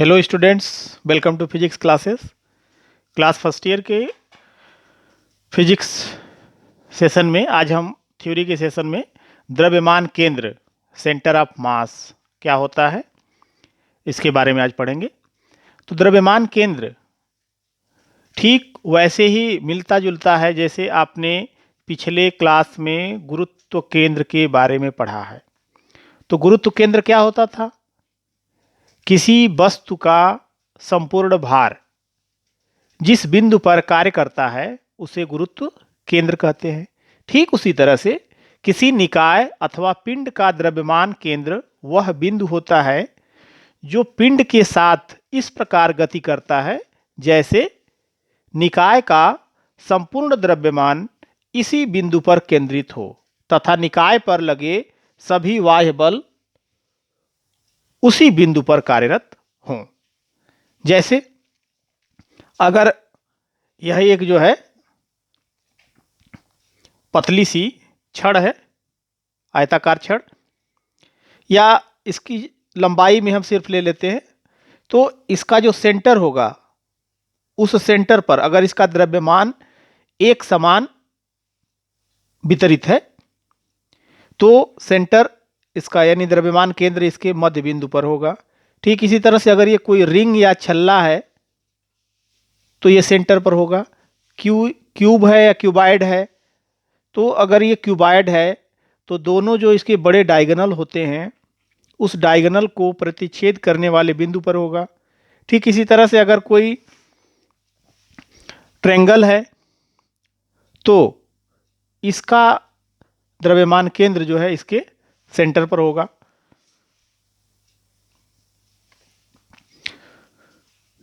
Hello students, welcome to physics classes. Class first year के physics session में आज हम थ्योरी के सेशन में द्रव्यमान केंद्र सेंटर ऑफ मास क्या होता है इसके बारे में आज पढ़ेंगे। तो द्रव्यमान केंद्र ठीक वैसे ही मिलता जुलता है जैसे आपने पिछले क्लास में गुरुत्व केंद्र के बारे में पढ़ा है। तो गुरुत्व केंद्र क्या होता था? किसी वस्तु का संपूर्ण भार जिस बिंदु पर कार्य करता है उसे गुरुत्व केंद्र कहते हैं। ठीक उसी तरह से किसी निकाय अथवा पिंड का द्रव्यमान केंद्र वह बिंदु होता है जो पिंड के साथ इस प्रकार गति करता है जैसे निकाय का संपूर्ण द्रव्यमान इसी बिंदु पर केंद्रित हो तथा निकाय पर लगे सभी बाह्य बल उसी बिंदु पर कार्यरत हों। जैसे अगर यह एक जो है पतली सी छड़ है, आयताकार छड़, या इसकी लंबाई में हम सिर्फ ले लेते हैं, तो इसका जो सेंटर होगा उस सेंटर पर अगर इसका द्रव्यमान एक समान वितरित है तो सेंटर इसका यानी द्रव्यमान केंद्र इसके मध्य बिंदु पर होगा। ठीक इसी तरह से अगर ये कोई रिंग या छल्ला है तो ये सेंटर पर होगा। क्यूब है या क्यूबाइड है, तो अगर ये क्यूबाइड है तो दोनों जो इसके बड़े डायगोनल होते हैं उस डायगोनल को प्रतिच्छेद करने वाले बिंदु पर होगा। ठीक इसी तरह से अगर कोई ट्रायंगल है तो इसका द्रव्यमान केंद्र जो है इसके सेंटर पर होगा।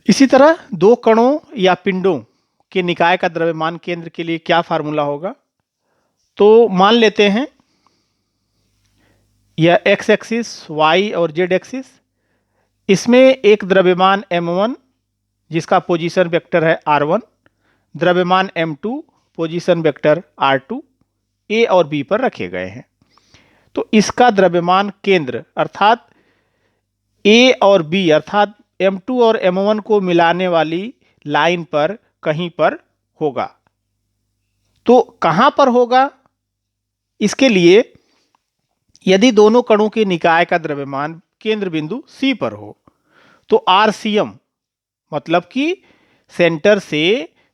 इसी तरह दो कणों या पिंडों के निकाय का द्रव्यमान केंद्र के लिए क्या फार्मूला होगा? तो मान लेते हैं यह एक्स एक्सिस, वाई और जेड एक्सिस, इसमें एक द्रव्यमान m1 जिसका पोजीशन वेक्टर है r1, द्रव्यमान m2 पोजीशन वेक्टर r2 ए और बी पर रखे गए हैं। तो इसका द्रव्यमान केंद्र अर्थात ए और बी अर्थात m2 और m1 को मिलाने वाली लाइन पर कहीं पर होगा। तो कहां पर होगा? इसके लिए यदि दोनों कणों के निकाय का द्रव्यमान केंद्र बिंदु C पर हो तो RCM मतलब कि सेंटर से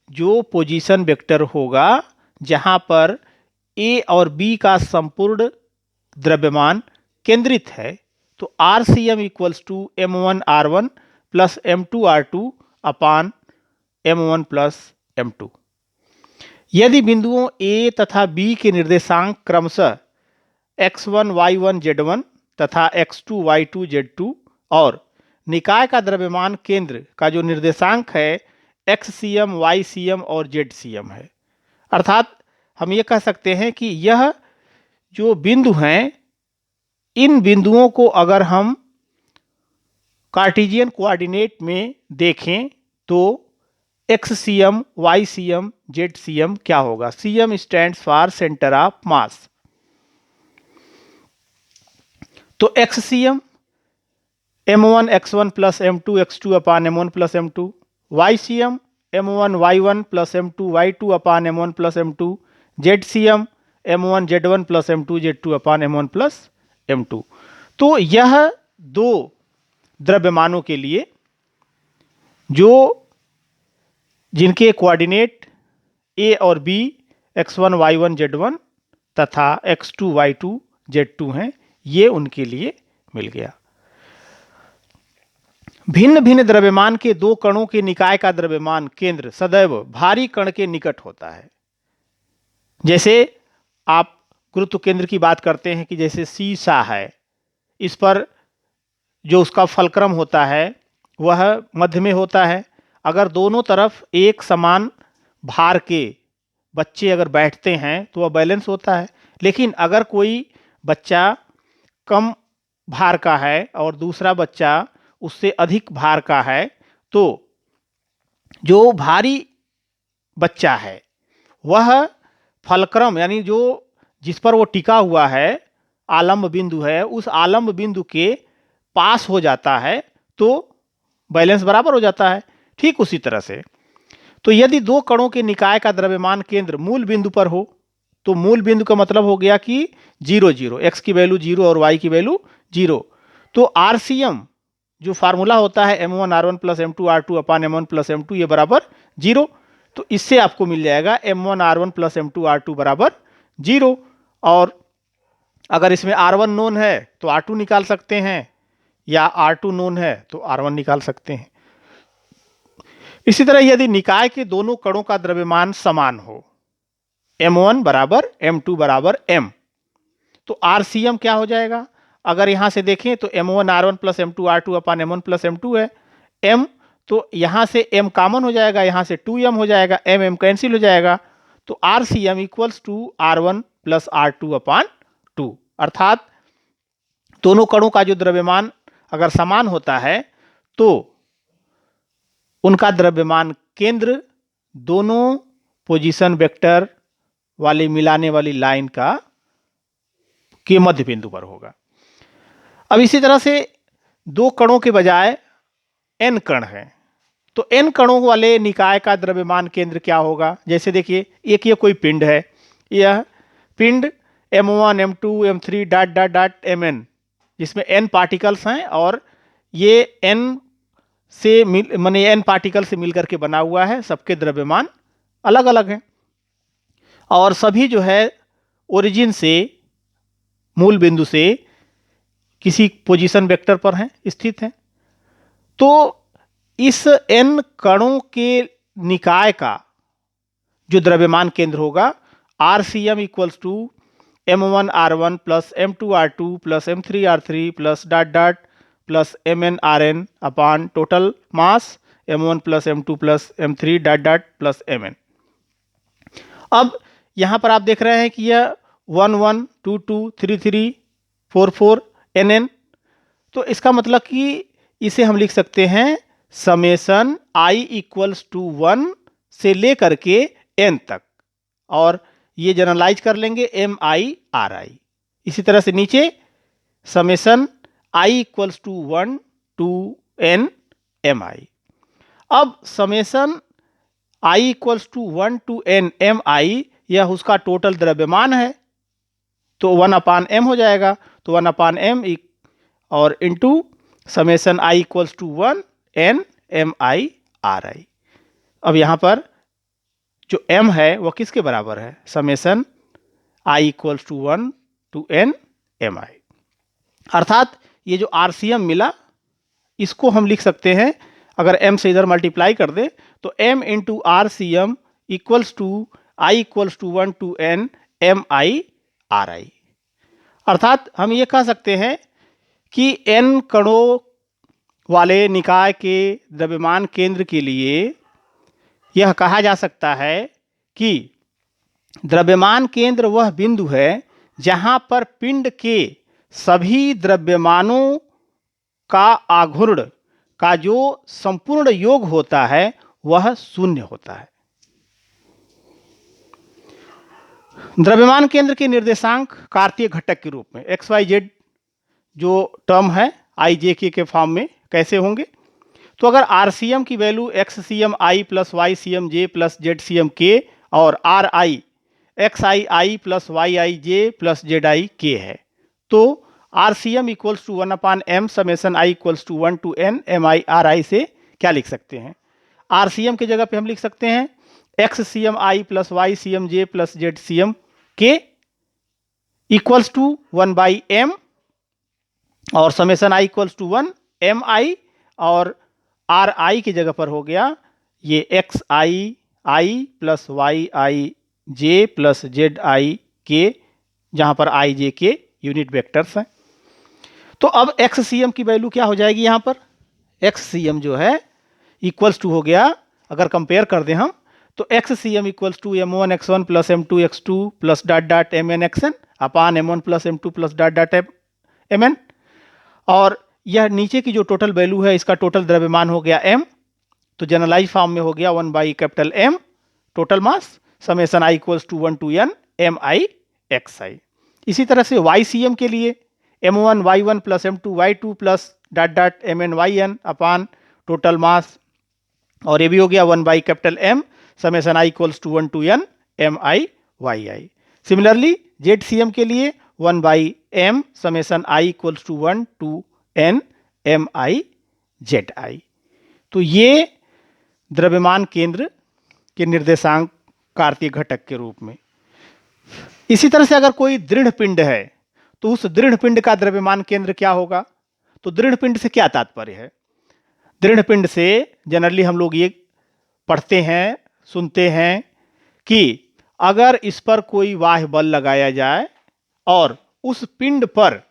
जो पोजीशन वेक्टर होगा जहां पर A और B का संपूर्ण द्रव्यमान केंद्रित है, तो RCM equals to m1r1 plus m2r2 upon m1 plus m2। यदि बिंदुओं A तथा B के निर्देशांक क्रमशः x1 y1 z1 तथा x2 y2 z2 और निकाय का द्रव्यमान केंद्र का जो निर्देशांक है xcm ycm और zcm है, अर्थात हम ये कह सकते हैं कि यह जो बिंदु हैं इन बिंदुओं को अगर हम कार्टेशियन कोऑर्डिनेट में देखें तो xcm ycm zcm क्या होगा? cm stands for centre of mass. तो xcm m1 x1 plus m2 x2 upon m1 plus m2, ycm m1 y1 plus m2 y2 अपान m1 plus m2, zcm m1 z1 plus m2 z2 अपान m1 plus m2। तो यह दो द्रव्यमानों के लिए जो जिनके coordinate a और b x1 y1 z1 तथा x2 y2 z2 हैं, ये उनके लिए मिल गया। भिन्न भिन्न द्रव्यमान के दो कणों के निकाय का द्रव्यमान केंद्र सदैव भारी कण के निकट होता है। जैसे आप गुरुत्व केंद्र की बात करते हैं कि जैसे सीसा है, इस पर जो उसका फलक्रम होता है वह मध्य में होता है। अगर दोनों तरफ एक समान भार के बच्चे अगर बैठते हैं तो वह बैलेंस होता है, लेकिन अगर कोई बच्चा कम भार का है और दूसरा बच्चा उससे अधिक भार का है तो जो भारी बच्चा है वह फलक्रम यानी जो जिस पर वो टिका हुआ है आलम्ब बिंदु है, उस आलम्ब बिंदु के पास हो जाता है तो बैलेंस बराबर हो जाता है। ठीक उसी तरह से तो यदि दो कणों के निकाय का द्रव्यमान केंद्र मूल बिंदु पर हो, तो मूल बिंदु का मतलब हो गया कि 0 0, x की वैल्यू 0 और y की वैल्यू 0। तो RCM जो फार्मूला होता है M1R1 plus M2R2 upon M1 plus M2 ये बराबर 0। तो इससे आपको मिल जाएगा M1R1 प्लस M2R2 बराबर 0। और अगर इसमें R1 नोन है तो R2 निकाल सकते हैं, या R2 नोन है तो R1 निकाल सकते हैं। इसी तरह यदि निकाय के दोनों कणों का द्रव्यमान समान हो, M1 बराबर M2 बराबर M, तो RCM क्या हो जाएगा? अगर यहां से देखें तो M1R1 plus M2R2 upon M1 plus M2 है। M तो यहां से M कॉमन हो जाएगा, यहां से 2M हो जाएगा, M कैंसिल हो जाएगा। तो RCM equals to R1 plus R2 upon 2। अर्थात दोनों कणों का जो द्रव्यमान अगर समान होता है तो उनका द्रव्यमान केंद्र दोनों पोजीशन वेक्टर वाली मिलाने वाली लाइन के मध्य बिंदु पर होगा। अब इसी तरह से दो कणों के बजाय n कण हैं, तो n कणों वाले निकाय का द्रव्यमान केंद्र क्या होगा? जैसे देखिए, एक ये कोई पिंड है, यह पिंड M1 M2 M3 dot dot dot Mn, जिसमें n पार्टिकल्स हैं और ये n से माने n पार्टिकल से मिलकर के बना हुआ है। सबके द्रव्यमान अलग अलग हैं और सभी जो है ओरिजिन से, मूल बिंदु से किसी पोजीशन वेक्टर पर हैं, स्थित हैं। तो इस n कणों के निकाय का जो द्रव्यमान केंद्र होगा RCM equals to M1R1 plus M2R2 plus M3R3 plus dot dot plus MnRn upon total mass M1 plus M2 plus M3 dot dot प्लस Mn। अब यहां पर आप देख रहे हैं कि यह 1 1 2 2 3 3 4 4 Nn, तो इसका मतलब कि इसे हम लिख सकते हैं समेसन I इक्वल्स टू 1 से लेकर के n तक, और ये जनरलाइज कर लेंगे MI/RI। इसी तरह से नीचे summation I equals to 1 to n MI। अब summation I equals to 1 to n MI यह उसका टोटल द्रव्यमान है, तो 1 अपान m हो जाएगा। तो 1 अपान m और into summation I equals to 1 n MI/RI। अब यहां पर जो m है वह किसके बराबर है? Summation I equals to 1 to n MI। अर्थात ये जो RCM मिला इसको हम लिख सकते हैं, अगर m से इधर मल्टीप्लाई कर दे तो m into RCM equals to I equals to 1 to n MI/RI। अर्थात हम ये कह सकते हैं कि n कणों वाले निकाय के द्रव्यमान केंद्र के लिए यह कहा जा सकता है कि द्रव्यमान केंद्र वह बिंदु है जहां पर पिंड के सभी द्रव्यमानों का आघूर्ण का जो संपूर्ण योग होता है वह शून्य होता है। द्रव्यमान केंद्र के निर्देशांक कार्तीय घटक के रूप में XYZ जो टर्म है IJK के फॉर्म में कैसे होंगे? तो अगर RCM की value XCM I plus YCM J plus ZCM K और RI XII plus YI J plus ZI K है, तो RCM equals to 1 upon m summation I equals to 1 to n MI/RI से क्या लिख सकते हैं? RCM की जगह पे हम लिख सकते हैं XCM I plus YCM J plus ZCM K equals to 1 by m और summation I equals to 1 MI, और RI की जगह पर हो गया ये XII plus YI J plus ZI K, जहां पर I J K unit vectors हैं। तो अब XCM की वैल्यू क्या हो जाएगी? यहां पर XCM जो है इक्वल्स टू हो गया, अगर कंपेयर कर दें हम तो XCM equals to M1 X1 plus M2 X2 plus dot dot Mn Xn upon M1 plus M2 plus dot dot Mn, और यह नीचे की जो टोटल वैल्यू है इसका टोटल द्रव्यमान हो गया m, तो जनरलाइज फॉर्म में हो गया 1 by capital M total mass summation I equals to 1 to n MI/XI। इसी तरह से YCM के लिए M1 Y1 plus M2 Y2 plus dot dot Mn Yn upon total mass, और ये भी हो गया 1 by capital M summation I equals to 1 to N M I Y I. Similarly Z C M के लिए 1 by M summation I equals to 1 to N M I Z I. तो ये द्रव्यमान केंद्र के निर्देशांक कार्तीय घटक के रूप में। इसी तरह से अगर कोई दृढ़ पिंड है तो उस दृढ़ पिंड का द्रव्यमान केंद्र क्या होगा? तो दृढ़ पिंड से क्या तात्पर्य है? दृढ़ पिंड से जनरली हम लोग ये पढ़ते हैं, सुनते हैं कि अगर इस पर कोई बाह्य बल लगाया जाए और उस पिंड पर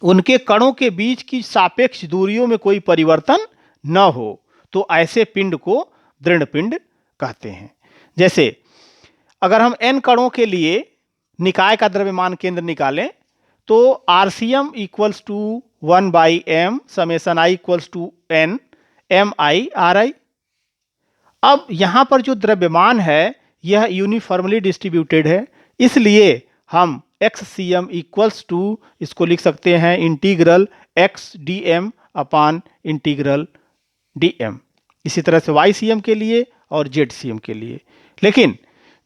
उनके कणों के बीच की सापेक्ष दूरियों में कोई परिवर्तन न हो तो ऐसे पिंड को दृढ़ पिंड कहते हैं। जैसे अगर हम n कणों के लिए निकाय का द्रव्यमान केंद्र निकालें तो RCM equals to 1 by M summation I equals to N M I R I. अब यहां पर जो द्रव्यमान है यह यूनिफॉर्मली डिस्ट्रीब्यूटेड है, इसलिए हम XCM इक्वल्स टू इसको लिख सकते हैं इंटीग्रल एक्स डी एम अपान इंटीग्रल डी एम। इसी तरह से YCM के लिए और ZCM के लिए। लेकिन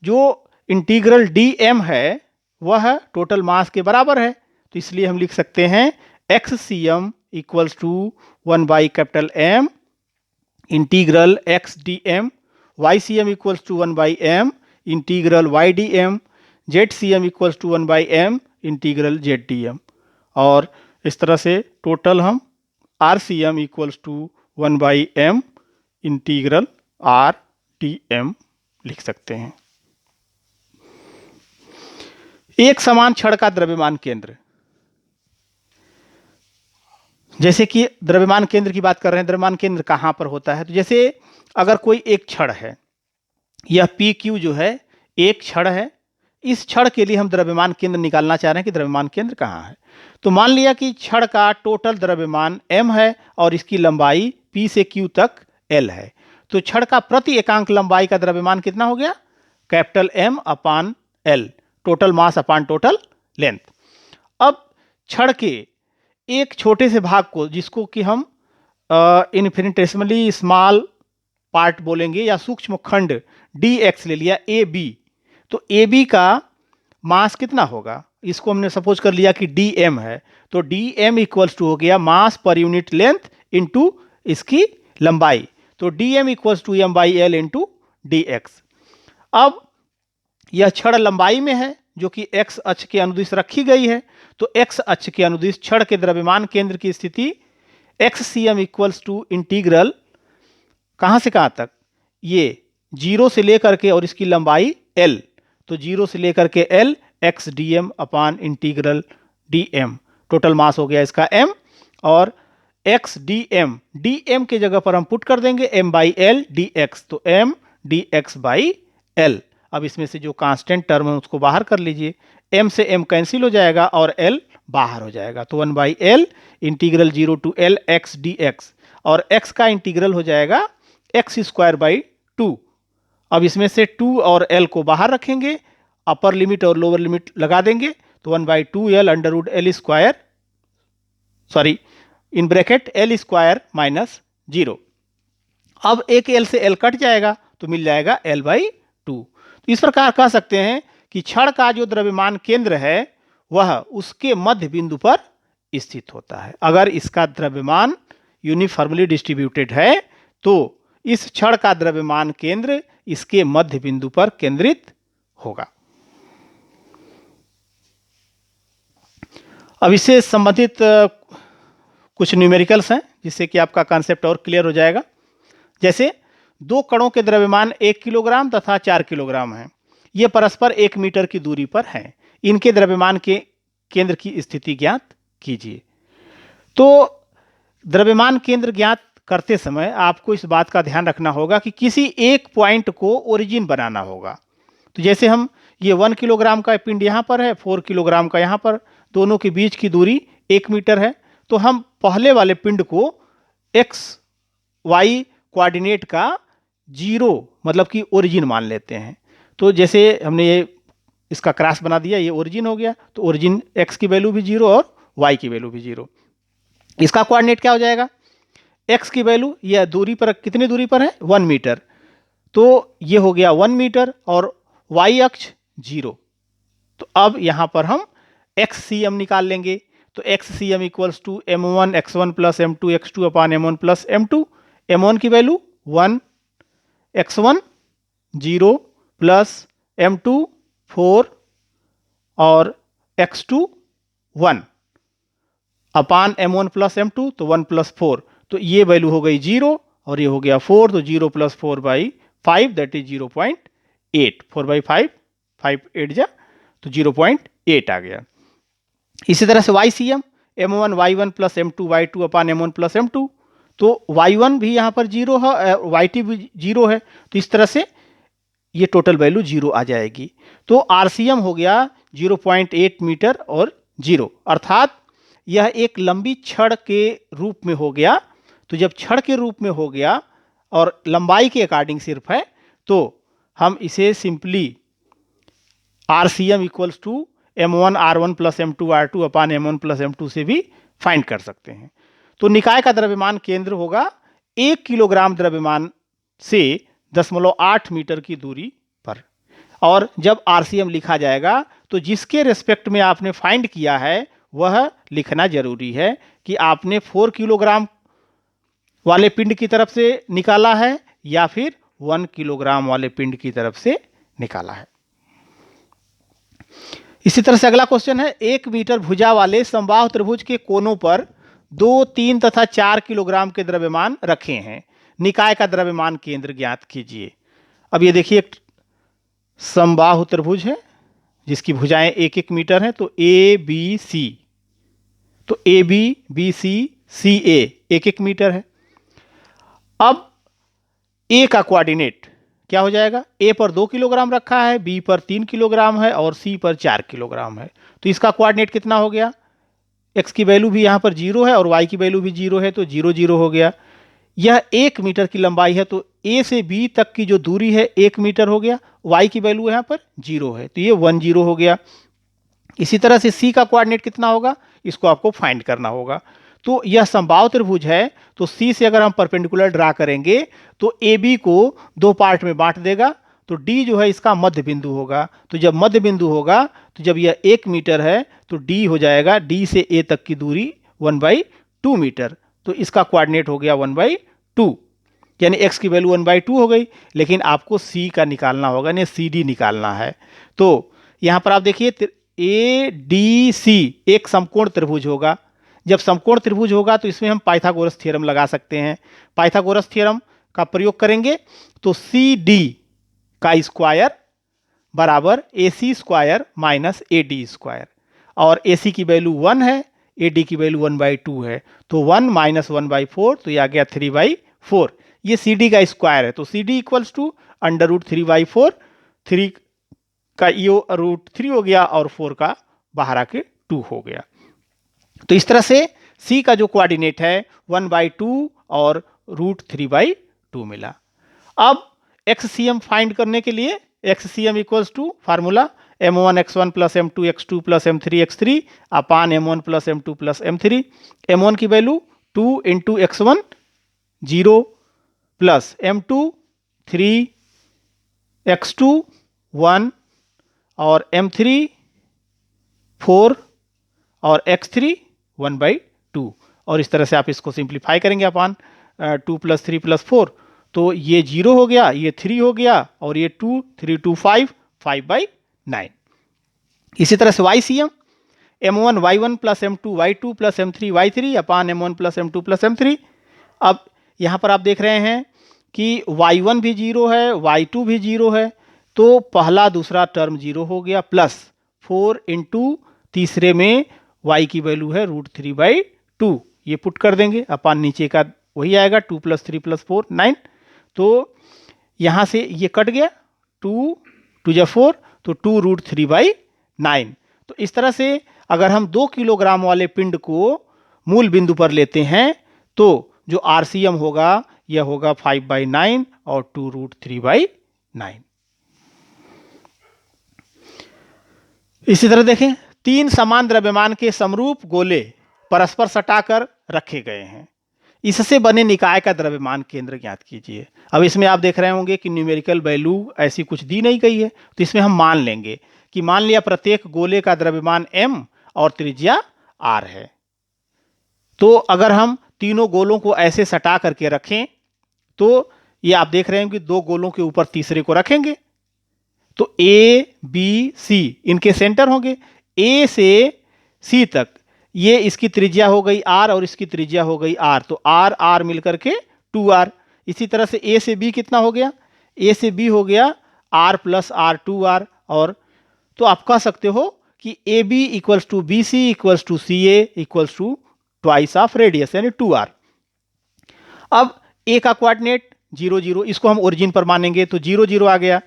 जो इंटीग्रल डी एम है वह टोटल मास के बराबर है, तो इसलिए हम लिख सकते हैं XCM equals to 1 by capital M integral X D M, YCM equals to 1 by M integral Y D M, ZCM equals to 1 by M integral Z D M. और इस तरह से टोटल हम RCM equals to 1 by M integral R D M लिख सकते हैं। एक समान छड़ का द्रव्यमान केंद्र, जैसे कि द्रव्यमान केंद्र की बात कर रहे हैं, द्रव्यमान केंद्र कहां पर होता है? तो जैसे अगर कोई एक छड़ है, यह PQ जो है एक छड़ है, इस छड़ के लिए हम द्रव्यमान केंद्र निकालना चाह रहे हैं कि द्रव्यमान केंद्र कहां है। तो मान लिया कि छड़ का टोटल द्रव्यमान m है और इसकी लंबाई P से Q तक L है, तो छड़ का प्रति एकांक लंबाई का द्रव्यमान कितना हो गया? कैपिटल M अपान L, टोटल मास अपान टोटल लेंथ। अब छड़ के एक छोटे से भाग को, जिसको कि हम इन्फिनिटेसिमली स्मॉल पार्ट बोलेंगे या सूक्ष्म खंड dx ले लिया AB, तो AB का मास कितना होगा? इसको हमने सपोज कर लिया कि dm है, तो dm इक्वल्स टू हो गया मास पर यूनिट लेंथ इंटू इसकी लंबाई, तो dm equals to m by L into dx। अब यह छड़ लंबाई में है जो कि x अक्ष के अनुदिश रखी गई है, तो x अक्ष के अनुदिश छड़ के द्रव्यमान केंद्र की स्थिति XCM इक्वल्स टू इंटीग्रल कहां से कहां तक? ये 0 से लेकर के और इसकी लंबाई L, तो 0 से लेकर के L x dm अपान इंटीग्रल dm, टोटल मास हो गया इसका m, और x dm के जगह पर हम पुट कर देंगे m बाई एल dx, तो m dx बाई एल। अब इसमें से जो कांस्टेंट टर्म है उसको बाहर कर लीजिए, m से m कैंसिल हो जाएगा और l बाहर हो जाएगा, तो 1 by L integral 0 to L X dx, और x का इंटीग्रल हो जाएगा एक्स स्क्वायर बाई 2। अब इसमें से 2 और l को बाहर रखेंगे, अपर लिमिट और लोअर लिमिट लगा देंगे, तो 1 by 2l under root L square, sorry in bracket L square minus 0। अब एक l से l कट जाएगा तो मिल जाएगा l बाई 2। तो इस प्रकार कह सकते हैं कि छड़ का जो द्रव्यमान केंद्र है वह उसके मध्य बिंदु पर स्थित होता है। अगर इसका द्रव्यमान यूनिफॉर्मली डिस्ट्रीब्यूटेड है तो इस छड़ का द्रव्यमान केंद्र इसके मध्य बिंदु पर केंद्रित होगा। अब इससे संबंधित कुछ न्यूमेरिकल्स हैं जिससे कि आपका कॉन्सेप्ट और क्लियर हो जाएगा। जैसे दो कणों के द्रव्यमान 1 किलोग्राम तथा 4 किलोग्राम हैं, ये परस्पर 1 मीटर की दूरी पर हैं, इनके द्रव्यमान के केंद्र की स्थिति ज्ञात कीजिए। तो द्रव्यमान केंद्र ज्ञात करते समय आपको इस बात का ध्यान रखना होगा कि किसी एक पॉइंट को ओरिजिन बनाना होगा। तो जैसे हम ये 1 किलोग्राम का पिंड यहाँ पर है, 4 किलोग्राम का यहाँ पर, दोनों के बीच की दूरी 1 मीटर है, तो हम पहले वाले पिंड को एक्स वाई कोऑर्डिनेट का 0 मतलब कि ओरिजिन मान लेते हैं। तो जैसे हमने ये इसका क्रॉस बना दिया, ये ओरिजिन हो गया, तो ओरिजिन एक्स की वैल्यू भी 0 और वाई की वैल्यू भी 0। इसका कोऑर्डिनेट क्या हो जाएगा? x की वैल्यू, यह दूरी पर कितनी दूरी पर है 1 मीटर, तो ये हो गया 1 मीटर और y अक्ष 0। तो अब यहां पर हम XCM निकाल लेंगे। तो XCM equals to M1 x1 plus M2 x2 upon M1 plus M2। M1 की वैल्यू 1, x1 0 प्लस M2 4 और x2 1 अपान M1 प्लस M2, तो 1 प्लस 4, तो ये वैल्यू हो गई 0 और ये हो गया 4, तो 0 plus 4 by 5 that is 0.8, 4 by 5, 5 8 जा तो 0.8 आ गया। इसी तरह से YCM M1 y1 plus M2 y2 अपान M1 प्लस M2, तो y1 भी यहाँ पर 0 है, y2 भी 0 है, तो इस तरह से ये टोटल वैल्यू 0 आ जाएगी। तो RCM हो गया 0.8 मीटर और 0, अर्थात यह एक लंबी छड़ के रूप में हो गया। तो जब छड़ के रूप में हो गया और लंबाई के अकॉर्डिंग सिर्फ है, तो हम इसे simply RCM equals to M1 R1 plus M2 R2 upon M1 plus M2 से भी फाइंड कर सकते हैं। तो निकाय का द्रव्यमान केंद्र होगा 1 किलोग्राम द्रव्यमान से 0.8 मीटर की दूरी पर। और जब RCM लिखा जाएगा तो जिसके रेस्पेक्ट में आपने फाइंड किया है वह लिखना जरूरी है कि आपने 4 किलोग्राम वाले पिंड की तरफ से निकाला है या फिर 1 किलोग्राम वाले पिंड की तरफ से निकाला है। इसी तरह से अगला क्वेश्चन है, 1 मीटर भुजा वाले समबाहु त्रिभुज के कोनों पर 2, 3 तथा 4 किलोग्राम के द्रव्यमान रखे हैं। निकाय का द्रव्यमान केंद्र ज्ञात कीजिए। अब ये देखिए एक समबाहु त्रिभुज है जिसकी भुजाएं 1-1 मीटर हैं, तो ABC, तो AB BC CA 1-1 मीटर है। अब A का कोऑर्डिनेट क्या हो जाएगा, A पर 2 किलोग्राम रखा है, B पर 3 किलोग्राम है और C पर 4 किलोग्राम है, तो इसका कोऑर्डिनेट कितना हो गया, X की वैल्यू भी यहाँ पर 0 है और Y की वैल्यू भी 0 है, तो 0 0 हो गया। यह 1 मीटर की लंबाई है, तो A से B तक की जो दूरी है 1 मीटर हो गया, Y की वैल्यू यहाँ पर 0 है, तो ये 1 0 हो गया। इसी तरह से C का कोऑर्डिनेट कितना होगा, इसको आपको फाइंड करना होगा। तो यह समबाहु त्रिभुज है, तो C से अगर हम परपेंडिकुलर ड्रा करेंगे तो AB को 2 पार्ट में बांट देगा, तो D जो है इसका मध्य बिंदु होगा। तो जब मध्य बिंदु होगा तो जब यह 1 मीटर है तो D हो जाएगा, D से A तक की दूरी 1/2 मीटर, तो इसका कोऑर्डिनेट हो गया 1/2, यानी x की वैल्यू 1/2 हो गई। लेकिन आपको C का निकालना होगा, यानी CD निकालना है। तो यहाँ पर आप देखिए ADC एक समकोण त्रिभुज होगा। जब समकोण त्रिभुज होगा तो इसमें हम पाइथागोरस थ्योरम लगा सकते हैं। पाइथागोरस थ्योरम का प्रयोग करेंगे तो CD का स्क्वायर बराबर AC square minus AD square, और AC की वैल्यू 1 है, AD की वैल्यू 1/2 है, तो 1 माइनस 1/4, तो ये आ गया 3/4। ये CD का स्क्वायर है, तो CD इक्वल्स टू √3/4, 3 का यो √3 हो गया और 4 का बाहर आके 2 हो गया। तो इस तरह से C का जो कोऑर्डिनेट है 1/2 और √3/2 मिला। अब XCM फाइंड करने के लिए XCM equals to formula M1 x1 plus M2 x2 plus M3 x3 upon M1 plus M2 plus M3। M1 की value 2 into x1 0 plus M2 3 x2 1 और M3 4 और x3 1/2, और इस तरह से आप इसको सिंप्लीफाई करेंगे अपान 2 प्लस 3 प्लस 4, तो ये 0 हो गया, ये 3 हो गया और ये 2 3 2 5 5/9। इसी तरह से YCM M1 y1 plus M2 y2 plus M3 y3 अपान M1 plus M2 plus M3। अब यहाँ पर आप देख रहे हैं कि y1 भी 0 है, y2 भी 0 है, तो पहला दूसरा टर्म 0 हो गया, प्लस 4 इंटू तीसरे में y की वैल्यू है √3/2, ये पुट कर देंगे अपान नीचे का वही आएगा 2 प्लस 3 प्लस 4 9, तो यहाँ से ये कट गया, 2 2 4, तो 2 √3/9। तो इस तरह से अगर हम 2 किलोग्राम वाले पिंड को मूल बिंदु पर लेते हैं तो जो RCM होगा यह होगा 5/9 और 2 √3/9। इसी तरह देखें, 3 समान द्रव्यमान के समरूप गोले परस्पर सटाकर रखे गए हैं। इससे बने निकाय का द्रव्यमान केंद्र ज्ञात कीजिए। अब इसमें आप देख रहे होंगे कि न्यूमेरिकल वैल्यू ऐसी कुछ दी नहीं गई है, तो इसमें हम मान लेंगे कि मान लिया प्रत्येक गोले का द्रव्यमान m और त्रिज्या r है। तो अगर हम तीनों गोलों को ऐसे सटा करके रखें तो ये आप देख रहे हैं कि दो गोलों के ऊपर तीसरे को रखेंगे, तो ए बी सी इनके सेंटर होंगे। ए से सी तक ये इसकी त्रिज्या हो गई r और इसकी त्रिज्या हो गई r, तो r r मिलकर के 2r। इसी तरह से ए से बी कितना हो गया, ए से बी हो गया r प्लस आर 2r। और तो आप कह सकते हो कि A B equals to B C equals to C A equals to twice of radius यानी 2r। अब ए का कोऑर्डिनेट 0 0, इसको हम ओरिजिन पर मानेंगे तो 0 0 आ गया।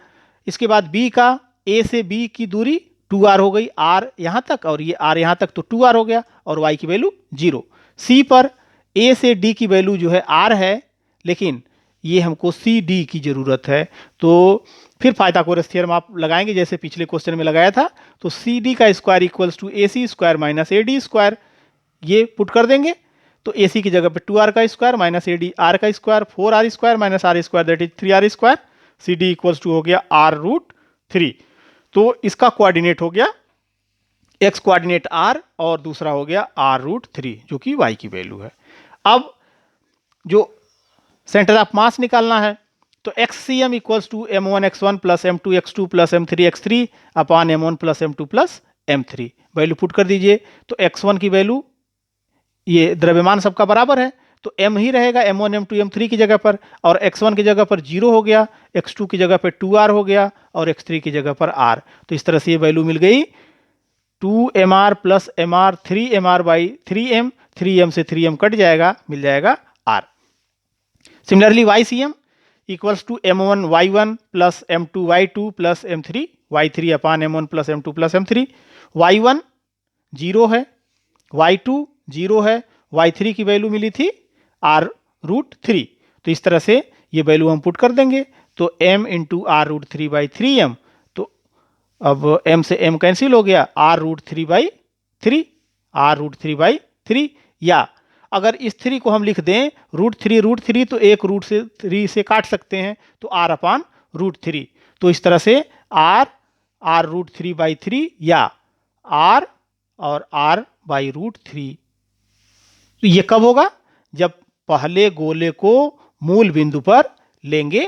इसके बाद बी का ए से बी की दूरी 2r हो गई, r यहां तक और ये r यहां तक, तो 2r हो गया और y की वैल्यू 0। सी पर ए से डी की वैल्यू जो है r है, लेकिन ये हमको सी डी की जरूरत है, तो फिर पाइथागोरस थ्योरम आप लगाएंगे जैसे पिछले क्वेश्चन में लगाया था। तो सी डी का square equals to A C square minus A D square, ये पुट कर देंगे तो ए सी की जगह पे 2r का square minus A D R का square 4r square minus R square that is 3r square. C D equals to हो गया r√3। तो इसका कोऑर्डिनेट हो गया x कोऑर्डिनेट r और दूसरा हो गया r√3 जो कि y की वैल्यू है। अब जो सेंटर ऑफ मास निकालना है तो XCM equals to m1x1 plus m2x2 plus m3x3 upon m1 plus m2 plus m3। Value put कर दीजिए तो x1 की वैल्यू, ये द्रव्यमान सबका बराबर है तो m ही रहेगा m1 m2 m3 की जगह पर, और x1 की जगह पर 0 हो गया, x2 की जगह पर 2r हो गया और x3 की जगह पर r। तो इस तरह से ये वैल्यू मिल गई 2mr plus mr 3mr by 3m, 3m से 3m कट जाएगा, मिल जाएगा r। Similarly YCM equals to m1 y1 plus m2 y2 plus m3 y3 upon m1 plus m2 plus m3। y1 0 है, y2 0 है, y3 की value मिली थी r√3। तो इस तरह से ये वैल्यू हम पुट कर देंगे तो m into r√3 by 3m, तो अब m से m कैंसिल हो गया, r√3 बाई 3, r√3 बाई 3। या अगर इस 3 को हम लिख दें √3 तो एक रूट से 3 से काट सकते हैं तो r अपान √3। तो इस तरह से r√3 बाई 3 या r और r बाई √3। तो ये कब होगा, जब पहले गोले को मूल बिंदु पर लेंगे